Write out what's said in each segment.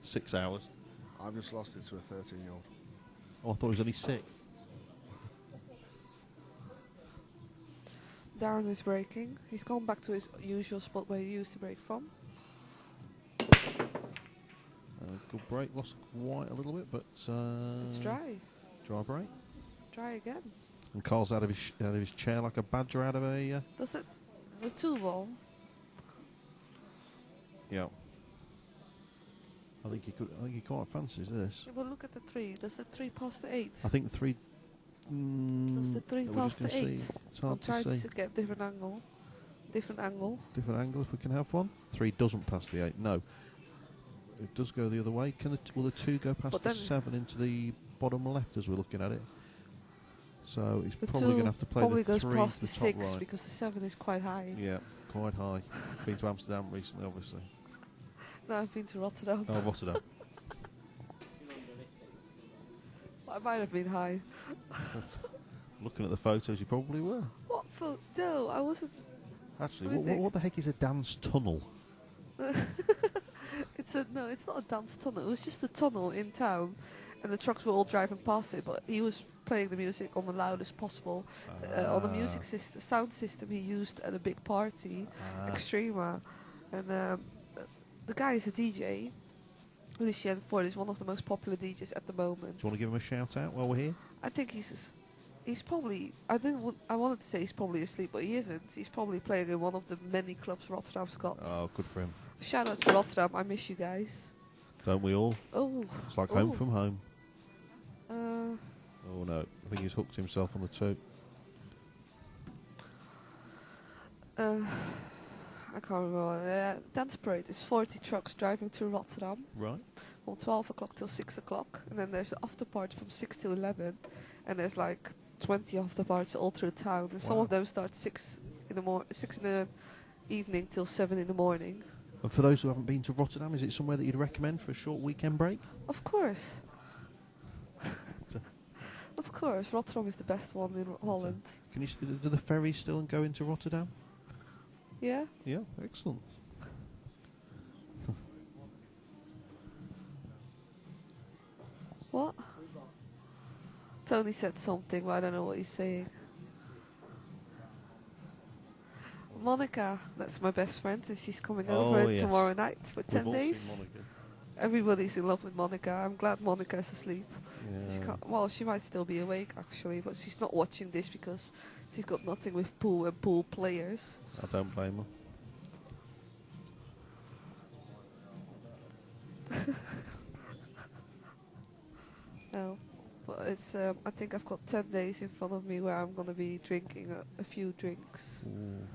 6 hours. I've just lost it to a 13-year-old. Oh, I thought he was only 6. Darren is braking. He's gone back to his usual spot where he used to brake from. Good brake, lost quite a little bit, but It's dry. Dry brake. Dry again. And Karl's out of his chair like a badger out of a. Does that the 2 wall? Yeah. I think he quite fancies this. Yeah, but look at the 3. Does the 3 pass the 8? I think the 3. Does the 3 pass the 8? It's hard I'm to trying see. to get different angle. Different angle. Different angle if we can have one. 3 doesn't pass the 8. No. It does go the other way. Will the 2 go past the 7 into the bottom left as we're looking at it? So he's The probably going to have to play probably the 3 goes past to the the 6 top right. because the 7 is quite high. Yeah, quite high. Been to Amsterdam recently, obviously. No, I've been to Rotterdam. Oh, Rotterdam. I might have been high. Looking at the photos, you probably were. What photo? No, I wasn't. Actually, what the heck is a dance tunnel? No, it's not a dance tunnel. It was just a tunnel in town, and the trucks were all driving past it. But he was playing the music on the loudest possible, on the music sound system he used at a big party, Extrema, and the guy is a DJ. Lucien Ford is one of the most popular DJs at the moment. Do you want to give him a shout out while we're here? I think he's probably. I wanted to say he's probably asleep, but he isn't. He's probably playing in one of the many clubs Rotterdam's got. Oh, good for him. Shout out to Rotterdam. I miss you guys. Don't we all? Oh. It's like home from home. Uh, Oh no, I think he's hooked himself on the 2. I can't remember. Dance parade is 40 trucks driving to Rotterdam Right. from 12 o'clock till 6 o'clock, and then there's the after party from 6 to 11, and there's like 20 after parties all through town, and some of them start 6 in the evening till 7 in the morning. And for those who haven't been to Rotterdam, is it somewhere that you'd recommend for a short weekend break? Of course. Of course, Rotterdam is the best one in Holland. Can you do the ferries still go into Rotterdam? Yeah? Yeah, excellent. What? Tony said something, but I don't know what he's saying. Monica, that's my best friend, and she's coming over tomorrow night for 10 days. Everybody's in love with Monica. I'm glad Monica's asleep. Yeah. She might still be awake actually, but she's not watching this because she's got nothing with pool and pool players. I don't blame her. No, but it's. I think I've got 10 days in front of me where I'm gonna be drinking a few drinks. Ooh.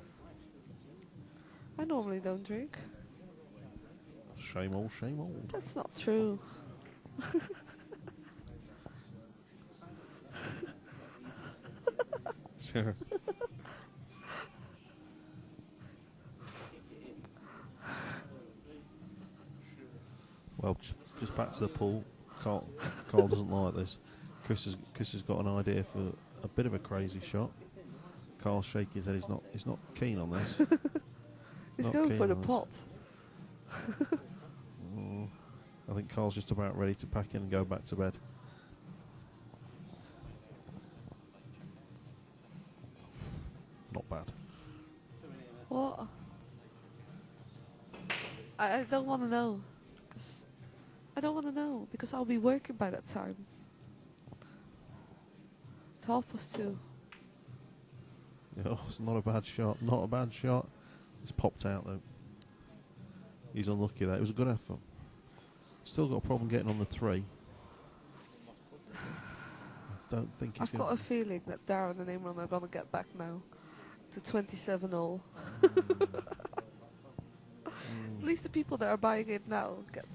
I normally don't drink. Shame old, shame old. That's not true. Sure. Well, just back to the pool. Karl doesn't like this. Chris has got an idea for a bit of a crazy shot. Karl's shaking his head. He's not keen on this. He's going for the pot. I think Karl's just about ready to pack in and go back to bed. Not bad. What? I don't want to know. I don't want to know because I'll be working by that time. It's 2:30. Oh, it's not a bad shot. Not a bad shot. It's popped out though. He's unlucky there. It was a good effort. Still got a problem getting on the 3. I don't think he's I've got a feeling that Darren and Imran are going to get back now to 27-0. At least the people that are buying it now get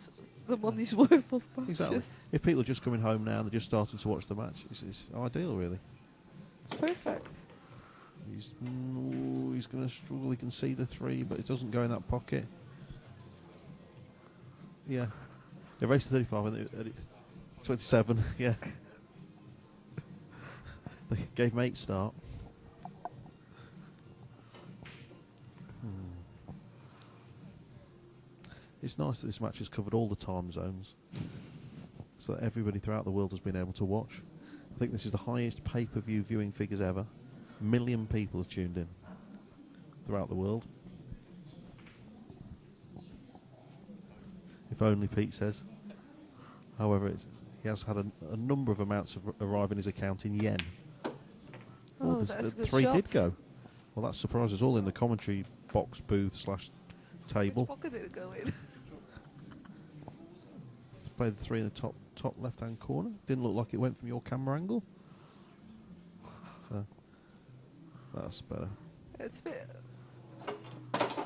the money's worth of matches. Exactly. If people are just coming home now and they're just starting to watch the match, it's ideal, really. It's perfect. He's going to struggle. He can see the 3, but it doesn't go in that pocket. Yeah. They raced to 35 and 27. Yeah. They gave him 8 start. It's nice that this match has covered all the time zones, so that everybody throughout the world has been able to watch. I think this is the highest pay-per-view viewing figures ever. 1 million people have tuned in throughout the world. If only, Pete says. However, he has had a number of amounts arrive in his account in yen. Oh, that's a good 3 shot. did go. Well, that surprises us all in the commentary box booth / table. Which pocket did it go in? Play the 3 in the top left-hand corner. Didn't look like it went from your camera angle. So that's better. It's a bit...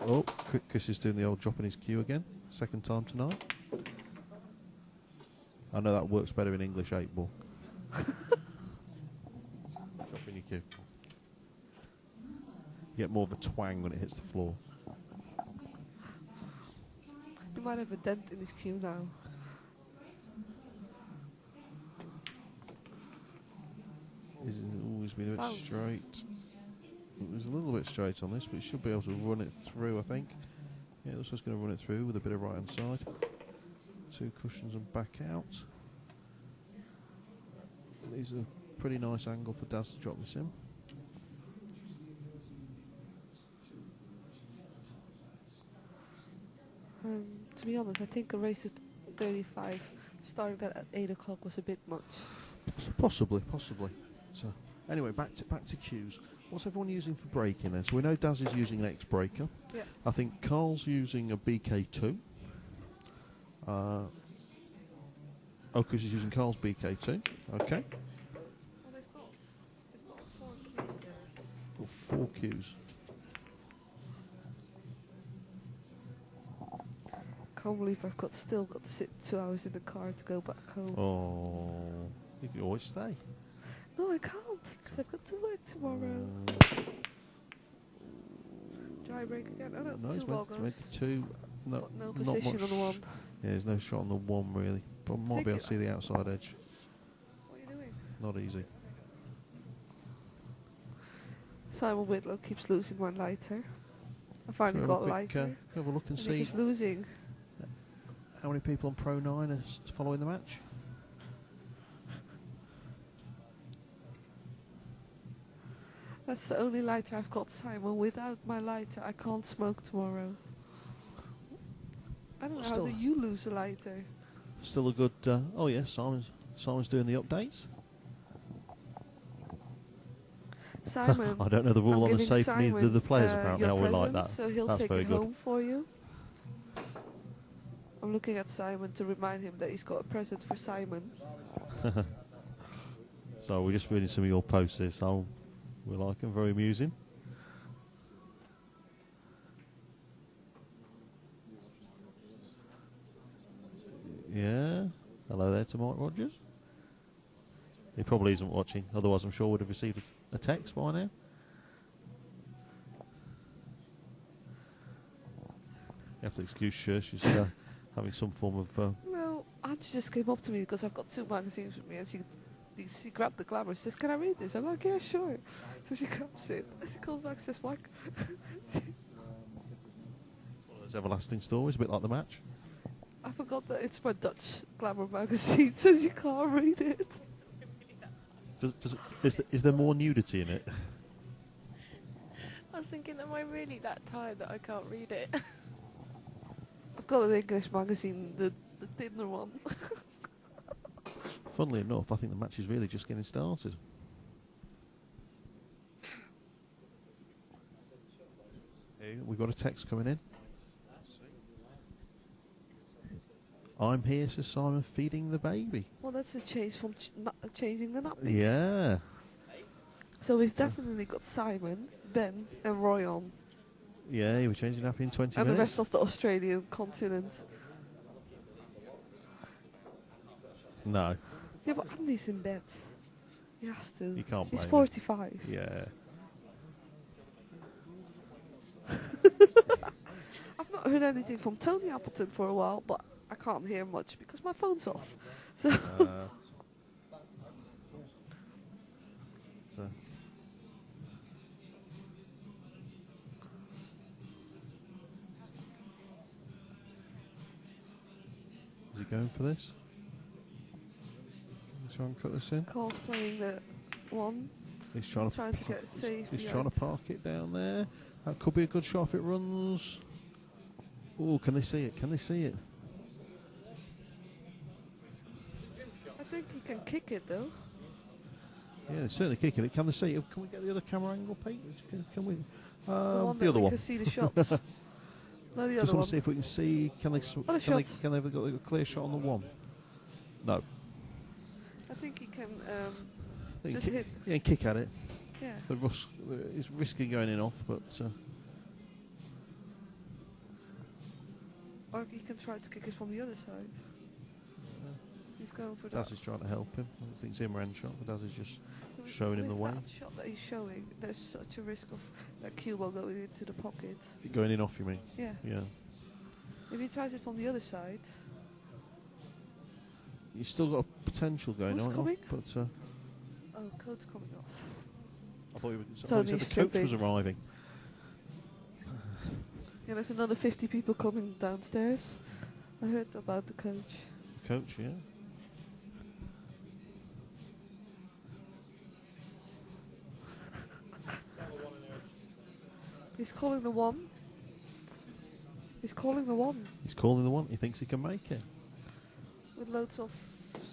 Oh, Chris is doing the old drop in his cue again. Second time tonight. I know that works better in English 8-ball. Drop in your cue. You get more of a twang when it hits the floor. He might have a dent in his cue now. It's always been a bit Bounce. straight. It was a little bit straight on this, but he should be able to run it through, I think. Yeah, looks like he's going to run it through with a bit of right-hand side. 2 cushions and back out. These are a pretty nice angle for Daz to drop this in. To be honest, I think a race at 35 starting that at 8 o'clock was a bit much. Possibly. So, anyway, back to cues. What's everyone using for braking then? So we know Daz is using an X-Breaker. Yeah. I think Karl's using a BK2. Chris is using Karl's BK2. Okay. Well, they've got 4 cues there. Got 4 cues. Can't believe I've still got to sit 2 hours in the car to go back home. Oh, you can always stay. No, I can't, because I've got to work tomorrow. Dry break again? Oh no, 2 ball goes. 2. No, No not position much. on the 1. Yeah, there's no shot on the 1 really. But might Take be able it. to see the outside edge. What are you doing? Not easy. Simon Whitlow keeps losing one lighter. I finally got a lighter. Have a look and And he see keeps losing. how many people on Pro 9 are following the match. That's the only lighter I've got, Simon. Without my lighter, I can't smoke tomorrow. I don't know, how Still- do you lose a lighter? Still a good. Oh yeah, Simon's doing the updates. Simon, I don't know the rule I'm on the giving safe. Neither do Simon, the players apparently. your I would like present, that. So he'll That's take very it good. home for you. I'm looking at Simon to remind him that he's got a present for Simon. So we're just reading some of your posts here. So we like them. Very amusing. Yeah. Hello there to Mike Rogers. He probably isn't watching. Otherwise, I'm sure would have received a text by now. You have to excuse Sher. She's having some form of. No, Auntie just came up to me because I've got 2 magazines with me, and she grabbed the Glamour. She says, "Can I read this?" I'm like, "Yeah, sure." So she grabs it, and she comes back and says, "Mike." One of those everlasting stories, a bit like the match. I forgot that it's my Dutch Glamour magazine, so you can't read it. Is there more nudity in it? I was thinking, am I really that tired that I can't read it? I've got an English magazine, the thinner one. Funnily enough, I think the match is really just getting started. We've got a text coming in. I'm here, says Simon, feeding the baby. Well, that's a change from changing the nappies. Yeah. So we've definitely got Simon, Ben, and Roy on, Yeah, you were changing up in 20 and the minutes. rest of the Australian continent. No, Yeah, but Andy's in bed. He has to. You can't He's blame him. 45. yeah. I've not heard anything from Tony Appleton for a while, but I can't hear much because my phone's off. So So going for this. Let's try and cut this in. Karl's playing the 1. He's trying to get safe. He's trying to park it down there. That could be a good shot if it runs. Oh, can they see it? Can they see it? I think he can kick it though. Yeah, they're certainly kicking it. Can they see it? Can we get the other camera angle, Pete? Can we? The one The that other we one. can see the shots. No, the Just other want one. to see if we can see. Can they? Other Can they? shot. Can they have got a clear shot on the 1? No. I think he can They just kick, hit. yeah, kick at it. Yeah. It's risky going in off, but Or he can try to kick it from the other side. He's going for that. Daz is trying to help him. I think it's Imran's shot, but Daz is just With- showing him with the way. that shot that he's showing, there's such a risk of that cue ball going into the pocket. Going in off, you mean? Yeah. Yeah. If he tries it from the other side, You've still got a potential going Who's on, coming? but oh, code's coming off. I thought you It's said only the coach stripping. was arriving. Yeah, there's another 50 people coming downstairs. I heard about the coach. Coach, yeah. He's calling the 1. He's calling the 1 He's calling the 1. He thinks he can make it. with loads of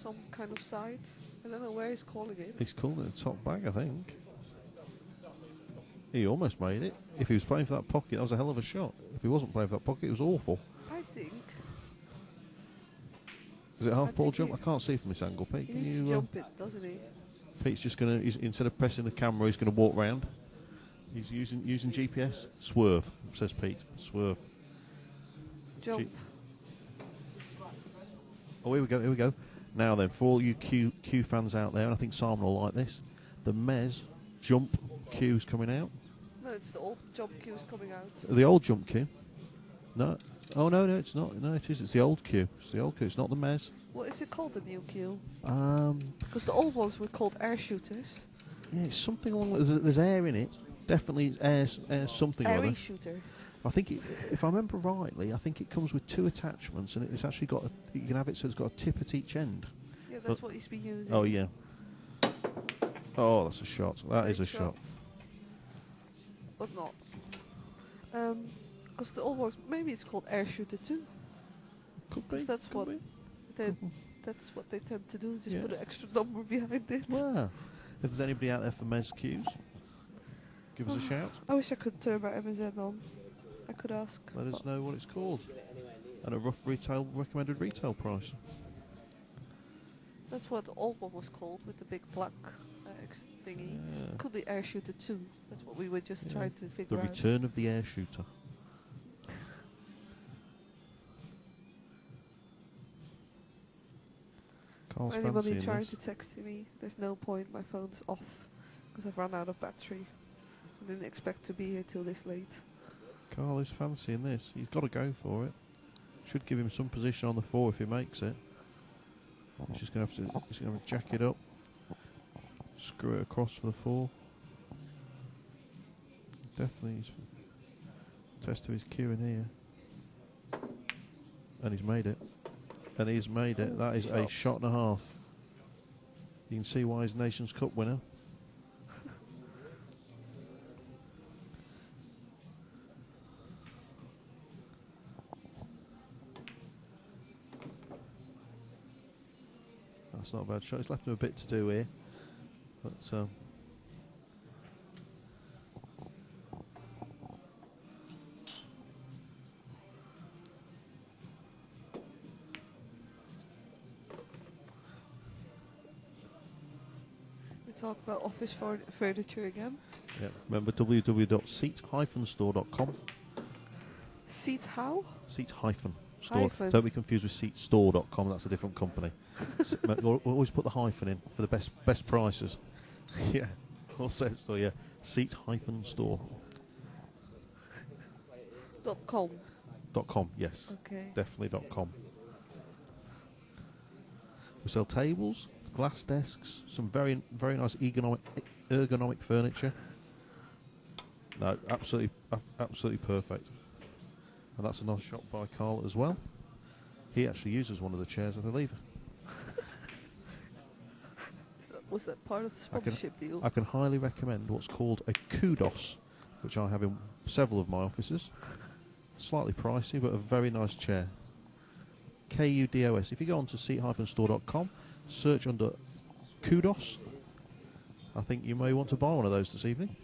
some kind of side. I don't know where he's calling it. He's calling it a top bag, I think. He almost made it. If he was playing for that pocket, that was a hell of a shot. If he wasn't playing for that pocket, it was awful. I think Is it a half I ball think jump? he- I can't see from this angle, Pete. he Can needs you? to jump it, doesn't he? Pete's just going to, instead of pressing the camera, he's going to walk round. He's using GPS. Swerve, says Pete. Swerve. Jump. Oh, here we go, here we go. Now then, for all you Q fans out there, and I think Simon will like this, the Mez jump cue's coming out. No, it's the old jump cue's coming out. The old jump cue. No. Oh, no, it's not. No, it is. It's the old cue. It's the old cue. It's not the Mez. What is it called, the new cue? Yeah, Because the old ones were called air shooters. it's something along. There's air in it. Definitely air something or Airy other. shooter. I think, if I remember rightly, I think it comes with 2 attachments, and it's actually got. You can have it so it's got a tip at each end. Yeah, that's what he's been using. Oh yeah. Oh, that's a shot. That Great is a shot. But not. Because the old ones, maybe it's called air shooter too. Could be. Because that's could what be. that's what they tend to do. Just Yeah. put an extra number behind it. Well, if there's anybody out there for Mez cues, give us a shout. I wish I could turn my MSN on. I could ask. Let us know what it's called and a rough recommended retail price. That's what the old one was called, with the big black X thingy. Yeah. Could be air shooter 2. That's what we were just Yeah. trying to The figure out. return of the air shooter. Carl's Anybody fancying trying this. to text me, there's no point, my phone's off. Because I've run out of battery. I didn't expect to be here till this late. Karl is fancying this. He's got to go for it. Should give him some position on the 4 if he makes it. He's just going to have to. He's going to jack it up, screw it across for the 4. Definitely, he's test of his cue in here, and he's made it. And he's made it. That is a shot and a half. You can see why he's Nations Cup winner. That's not a bad shot. He's left him a bit to do here, but We talk about office furniture again. yeah. Remember www.seat-store.com. Seat how? Seat-store. Hyphen. Don't be confused with seatstore.com. That's a different company. We'll always put the hyphen in for the best prices. Yeah. Or set store. Yeah. Seat-store. .com. .com. Yes. Okay. Definitely .com. We sell tables, glass desks, some very nice ergonomic furniture. No, absolutely perfect. And that's a nice shot by Karl as well. He actually uses one of the chairs, I believe. Was that part of the I can- sponsorship deal? I can highly recommend what's called a kudos, which I have in several of my offices. Slightly pricey, but a very nice chair. KUDOS. If you go onto seat-store.com, search under kudos, I think you may want to buy one of those this evening.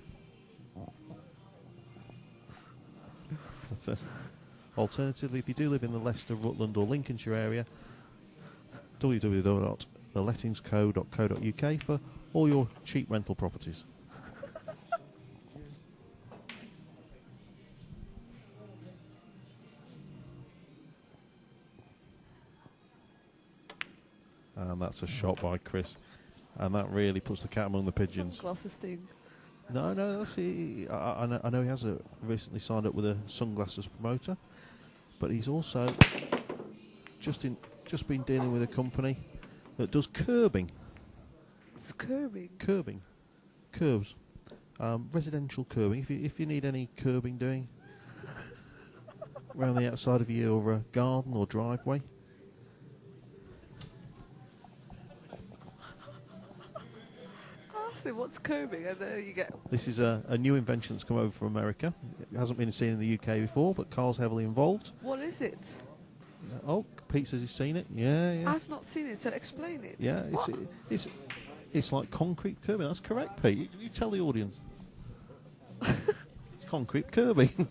That's it. Alternatively, if you do live in the Leicester, Rutland or Lincolnshire area, www.thelettingsco.co.uk for all your cheap rental properties. And that's a shot by Chris. And that really puts the cat among the pigeons. Sunglasses thing. No, that's I know he has recently signed up with a sunglasses promoter, but he's also just been dealing with a company that does curbing. It's curbing. Curbs, residential curbing. If you need any curbing doing around the outside of your garden or driveway. What's curbing? And there you get. This is a new invention that's come over from America. It hasn't been seen in the UK before, but Karl's heavily involved. What is it? Oh, Pete says he's seen it. Yeah. I've not seen it, so explain it. Yeah, What? it's like concrete curbing. That's correct, Pete. You tell the audience. It's concrete curbing.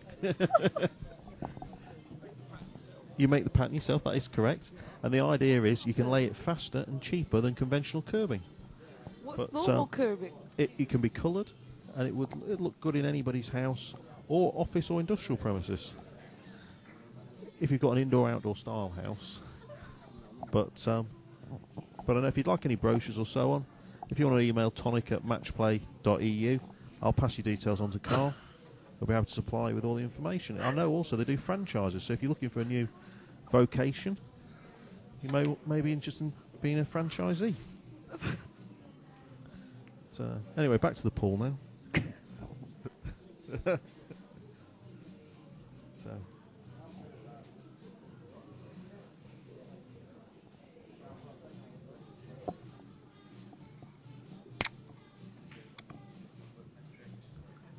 You make the pattern yourself. That is correct. And the idea is you can lay it faster and cheaper than conventional curbing. What's But, normal curbing? It can be coloured, and it'd look good in anybody's house or office or industrial premises. If you've got an indoor-outdoor style house. But I don't know if you'd like any brochures or so on. If you want to email tonic@matchplay.eu, I'll pass your details on to Karl. He'll be able to supply you with all the information. I know also they do franchises, so if you're looking for a new vocation, you may be interested in being a franchisee. Anyway, back to the pool now.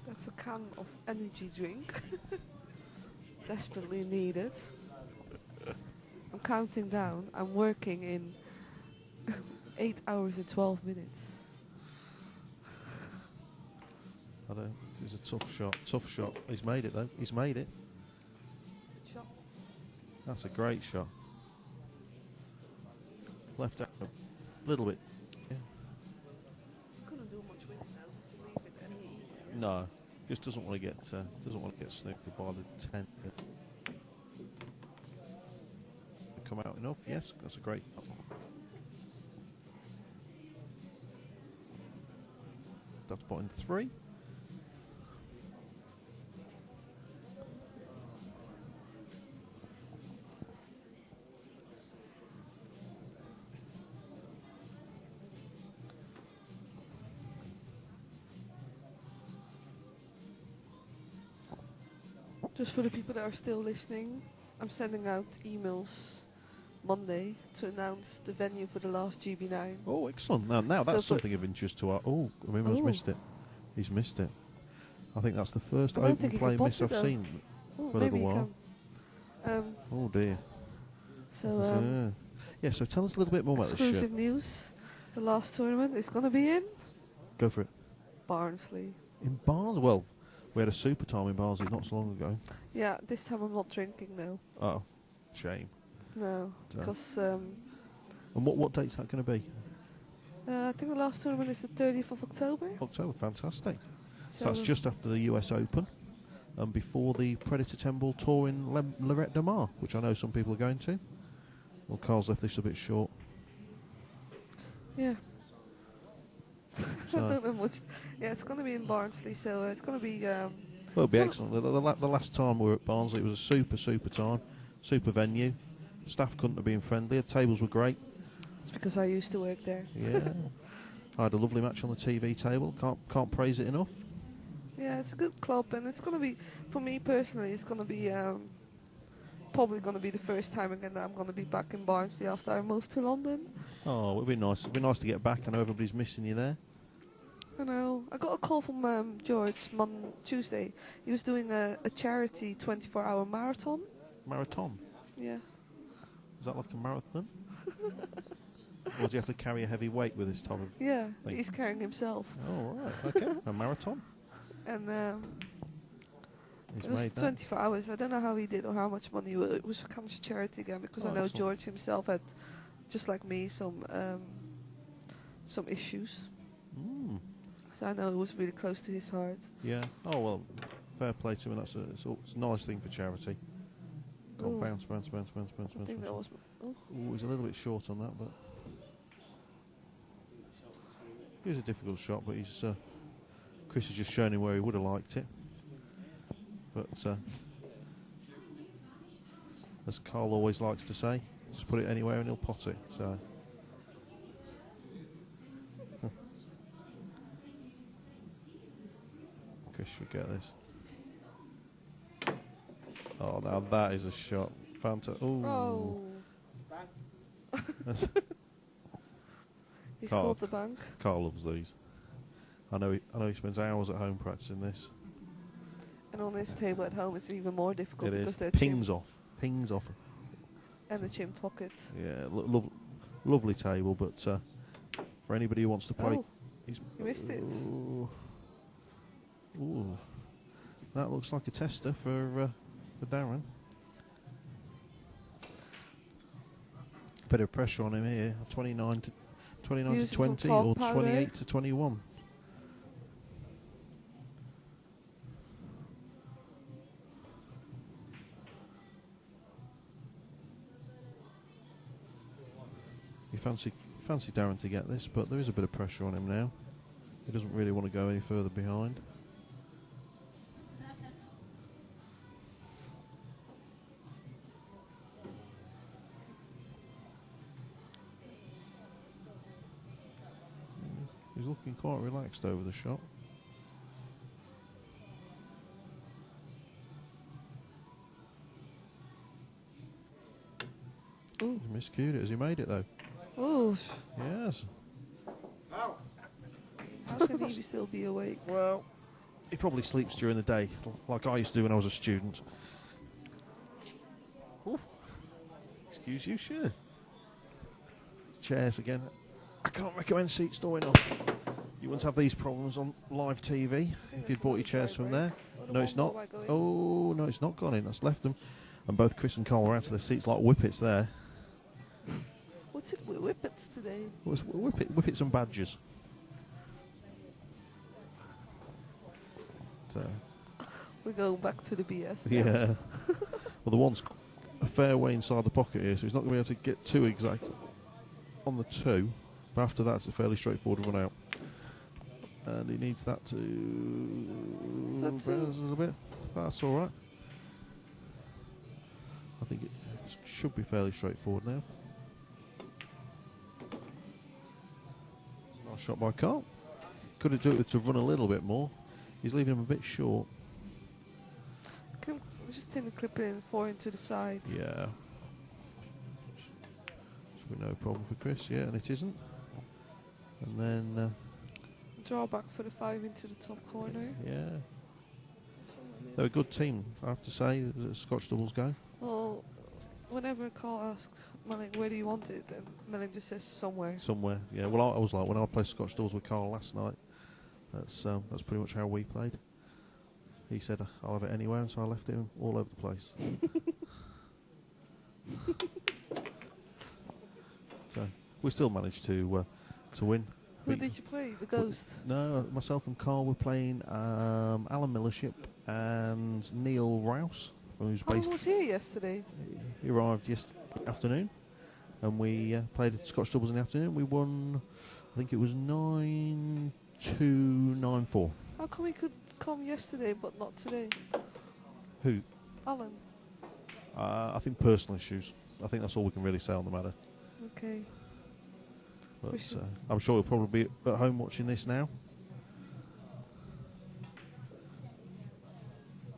That's a can of energy drink. Desperately needed. I'm counting down. I'm working in 8 hours and 12 minutes. It's a tough shot. He's made it though. He's made it. Shot. That's a great shot. Left out a little bit. Yeah. Couldn't do much with it now to leave it any easier. No, just doesn't want to get snookered by the 10. Come out enough? Yes, that's a great. That's point 3. Just for the people that are still listening, I'm sending out emails Monday to announce the venue for the last GB9. Oh, excellent. Now that's So something of interest to our... Oh, Imran's missed it. He's missed it. I think that's the first I don't open think he play can pop miss it I've though. seen Oh, for a maybe little you while. can. Oh, dear. So, Yeah, so tell us a little bit more about this exclusive shirt. news. The last tournament is going to be in Go for it. Barnsley. In Barnsley? Well, we had a super time in Barnsley not so long ago. Yeah, this time I'm not drinking now. Oh, shame. No, So- because And what date's that going to be? I think the last tournament is the 30th of October. October, fantastic. So that's just after the US Open and before the Predator Temple tour in Lorette de Mar, which I know some people are going to. Well, Karl's left this a bit short. Yeah. I So, don't know much. Yeah, it's going to be in Barnsley, so it's going to be... well, it'll be excellent. The last time we were at Barnsley, it was a super time, super venue. Staff couldn't have been friendlier. Tables were great. It's because I used to work there. Yeah. I had a lovely match on the TV table. Can't praise it enough. Yeah, it's a good club, and it's going to be, for me personally, it's going to be probably going to be the first time again that I'm going to be back in Barnsley after I moved to London. Oh, it would be nice. It'd be nice to get back. I know everybody's missing you there. I know. I got a call from George Tuesday. He was doing a charity 24-hour marathon. Marathon? Yeah. Is that like a marathon? Or do you have to carry a heavy weight with this type of Yeah, thing? he's carrying himself. Oh, right. Okay. A marathon. And He's it was made that. 24 hours. I don't know how he did or how much money. It was for cancer charity again because Oh, I know excellent. George himself had, just like me, some issues. Mm. So I know it was really close to his heart. Yeah. Oh, well, fair play to him. It's a nice thing for charity. Go on, Ooh. bounce. I think that was. Oh. Ooh, he's a little bit short on that, but it was a difficult shot. But Chris has just shown him where he would have liked it. But as Karl always likes to say, just put it anywhere and he'll pot it. So. Chris should get this. Oh, now that is a shot. Fantastic. Oh. He's Karl. called the bank. Karl loves these. I know he spends hours at home practicing this. And on his table at home, it's even more difficult It because is. they're Pings chimp off. and the chimp pocket. Yeah, lovely table, but for anybody who wants to play... Oh, you missed it. Ooh. That looks like a tester for Darren. Bit of pressure on him here. 29 to Using some 20 talc or powder. 28 to 21. You fancy Darren to get this, but there is a bit of pressure on him now. He doesn't really want to go any further behind. He's looking quite relaxed over the shot. Ooh. He miscued it. Has he made it though? Oh, Yes. how can he still be awake? Well, he probably sleeps during the day, like I used to do when I was a student. Ooh. Excuse you, sure. Chairs again. I can't recommend seats going off. You wouldn't have these problems on live TV if you'd bought your chairs from there. No, it's not. Oh, no, it's not gone in. That's left them. And both Chris and Karl are out of their seats like whippets there. What's it with whippets today? Well, it's whippets and badgers. We're going back to the BS. now. Yeah. Well, the one's a fair way inside the pocket here, so he's not going to be able to get too exact on the two. But after that, it's a fairly straightforward run out. And he needs that to That's browse a little bit. That's all right. I think it should be fairly straightforward now. Nice shot by Karl. Could have done it to run a little bit more. He's leaving him a bit short. Can just take the clip in 4 into the side. Yeah. Should be no problem for Chris, yeah, and it isn't. And then, Draw back for the 5 into the top corner. yeah. They're a good team, I have to say, as Scotch doubles go. Well, whenever Karl asks Melling, where do you want it? And Melling just says somewhere. Somewhere, yeah. Well, I was like, when I played Scotch doubles with Karl last night, that's pretty much how we played. He said, I'll have it anywhere, and so I left him all over the place. So, we still managed to win. Who did you play? The Ghost? No, myself and Karl were playing Alan Millership and Neil Rouse, who's Karl based. was here yesterday. He arrived yesterday afternoon, and we played Scotch doubles in the afternoon. We won, I think it was 9-2, 9-4. How come he could come yesterday but not today? Who? Alan. I think personal issues. I think that's all we can really say on the matter. Okay. But I'm sure he'll probably be at home watching this now.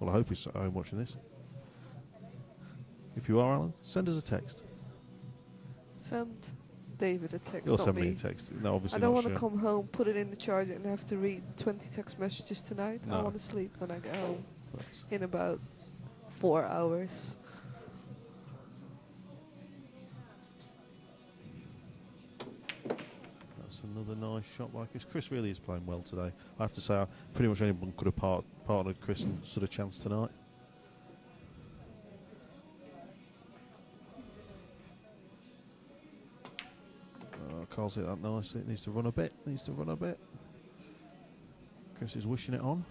Well, I hope he's at home watching this. If you are, Alan, send us a text. Send David a text, You'll not send me. me a text. No, obviously I don't not want to sure. come home, put it in the charger, and have to read 20 text messages tonight. I No. want to sleep when I get home That's- in about 4 hours. That's another nice shot by Chris. Chris really is playing well today. I have to say, pretty much anyone could have partnered Chris and stood a chance tonight. Karl's hit that nicely. It needs to run a bit. Chris is wishing it on.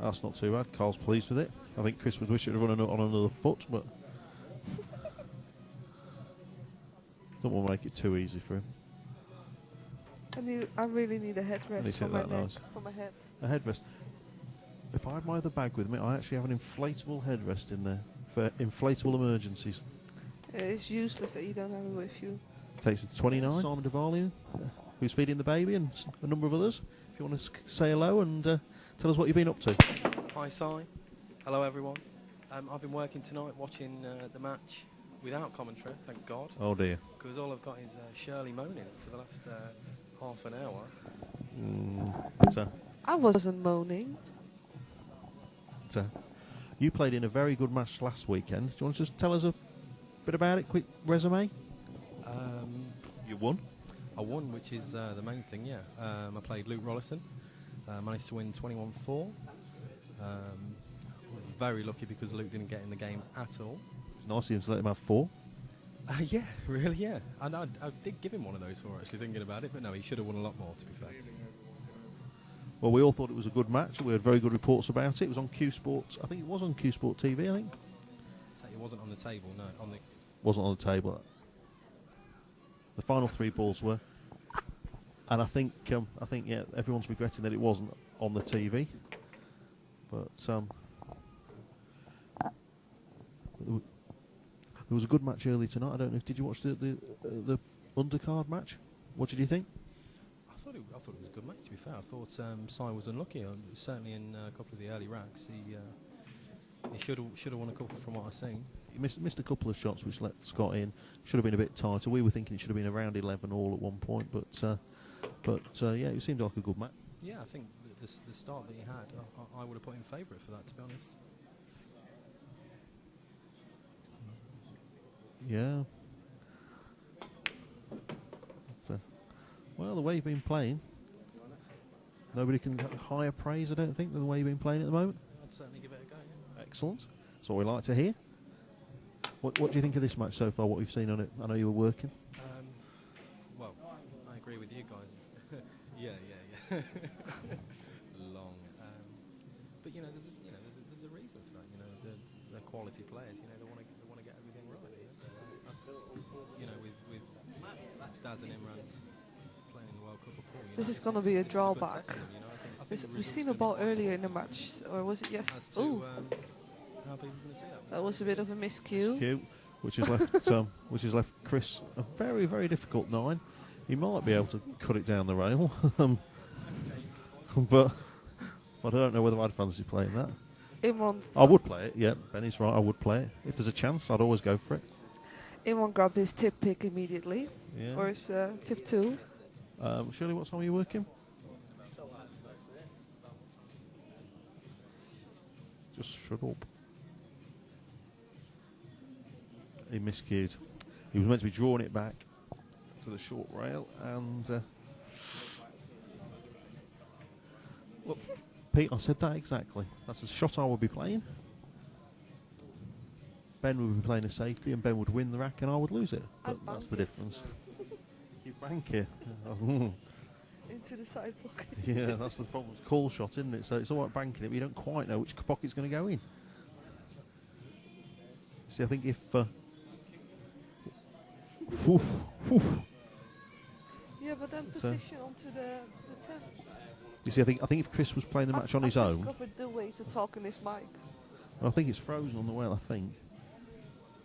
That's not too bad. Karl's pleased with it. I think Chris would wish it to run on another foot, but don't want to make it too easy for him. I really need a headrest He's for hit my that neck, nice. for my head. A headrest. If I have my other bag with me, I actually have an inflatable headrest in there for inflatable emergencies. It's useless that you don't have it with you. Takes me to 29. Simon Devalian, who's feeding the baby, and a number of others. If you want to say hello and tell us what you've been up to. Hi, Si. Hello, everyone. I've been working tonight watching the match without commentary, thank God. Oh dear. Because all I've got is Shirley moaning for the last half an hour. So, I wasn't moaning. you played in a very good match last weekend. Do you want to just tell us a bit about it? Quick resume. You won. I won, which is the main thing, yeah. I played Luke Rollison. Managed to win 21-4. Very lucky because Luke didn't get in the game at all. It's nice of you to let him have 4. Yeah, really, yeah. And I did give him one of those 4, actually, thinking about it. But no, he should have won a lot more, to be fair. Well, we all thought it was a good match. We had very good reports about it. It was on Q Sports. I think it was on Q Sport TV, I think. It wasn't on the table, no. Wasn't on the table. The final 3 balls were. And I think yeah, everyone's regretting that it wasn't on the TV. But there was a good match early tonight. I don't know. Did you watch the undercard match? What did you think? I thought it was a good match, to be fair. I thought Si was unlucky. Certainly in a couple of the early racks, he should have won a couple from what I've seen. He missed a couple of shots which let Scott in. Should have been a bit tighter. We were thinking it should have been around 11 all at one point, but yeah, it seemed like a good match. Yeah, I think the start that he had, I would have put in favourite for that, to be honest. Yeah. Well, the way you've been playing, nobody can get higher praise, I don't think, than the way you've been playing at the moment. I'd certainly give it a go. Yeah. Excellent. That's what we like to hear. What do you think of this match so far, what you've seen on it? I know you were working. Well, I agree with you guys. yeah. Long. But there's a reason for that. They're quality players. They want to get everything right. With Daz and Imran playing in the World Cup of Pool. This is going to be a drawback. I think the We've results seen a gonna ball be- earlier in the match, or was it yesterday? As to Oh, how people are going to see that. that was a bit of a miscue. Cute. Which has left Chris a very, very difficult 9. He might be able to cut it down the rail, but I don't know whether I'd fancy playing that. Imran, I would play it. Yeah, Benny's right. I would play it if there's a chance. I'd always go for it. Imran grabbed his tip pick immediately, Yeah. or his tip 2. Shirley, what time are you working? Just shut up. He miscued. He was meant to be drawing it back to the short rail, and well, Pete, I said that exactly. That's the shot I would be playing. Ben would be playing a safety, and Ben would win the rack, and I would lose it. But I'd that's bank the it. difference. You bank it. Into the side pocket. Yeah, that's the problem. It's a call shot, isn't it? So it's all right banking it, but you don't quite know which pocket's going to go in. See, I think if Yeah, but then So- position onto the 10. you see, I think if Chris was playing the match on his I've own, discovered the way to talk in this mic. I think it's frozen on the well. I think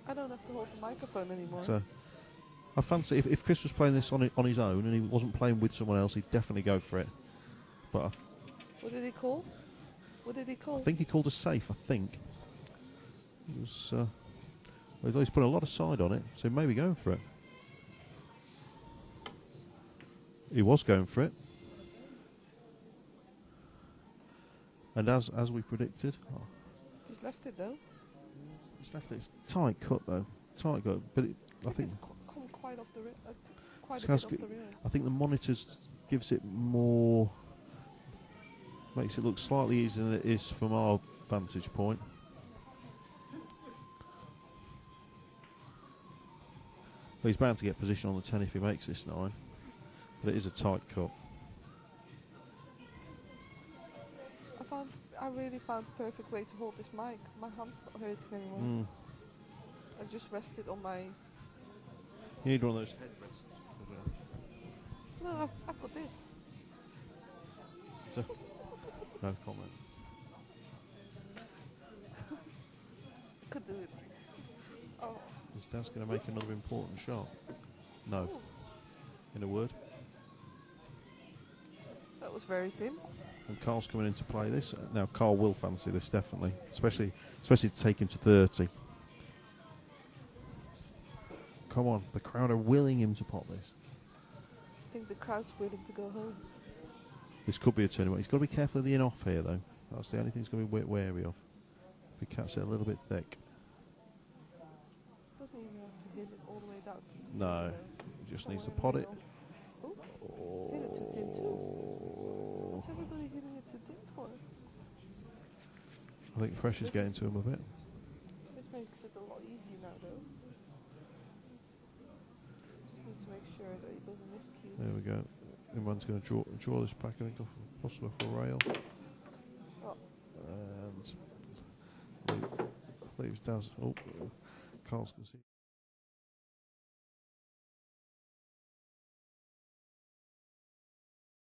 I don't have to hold the microphone anymore. so. I fancy if Chris was playing this on his own and he wasn't playing with someone else, he'd definitely go for it. But What did he call? What did he call? I think he called us safe. I think it was. Well, he's put a lot of side on it, so he may be going for it. He was going for it. And as we predicted... Oh, He's left it though. he's left it. It's tight cut though. Tight cut. But I think... It's come quite off the quite a So bit that's off good. the rear. I think the monitors gives it more... Makes it look slightly easier than it is from our vantage point. Well, he's bound to get position on the 10 if he makes this 9. But it is a tight cut. I really found the perfect way to hold this mic. My hand's not hurting anymore. I just rested on my... You need one of those headrests. No, I've got this. So, no comment. Could do it. Oh. Is Daz going to make another important shot? No. Ooh, In a word. that was very thin. And Karl's coming in to play this. Now Karl will fancy this definitely, especially to take him to 30. Come on, the crowd are willing him to pop this. I think the crowd's willing to go home. This could be a tournament. He's got to be careful of the in-off here though. That's the only thing he's going to be wary of. If he catches it a little bit thick. Doesn't even have to hit it all the way down. No, he just needs to pot it. Oh, hit it too thin too. What's everybody hitting it too thin for? I think pressure's getting to him a bit. This makes it a lot easier now though. Just needs to make sure that he doesn't miscue. There we go. Imran's going to draw this back, I think, off possibly off a rail. Oh. And leaves Daz. Oh, Karl's going to see.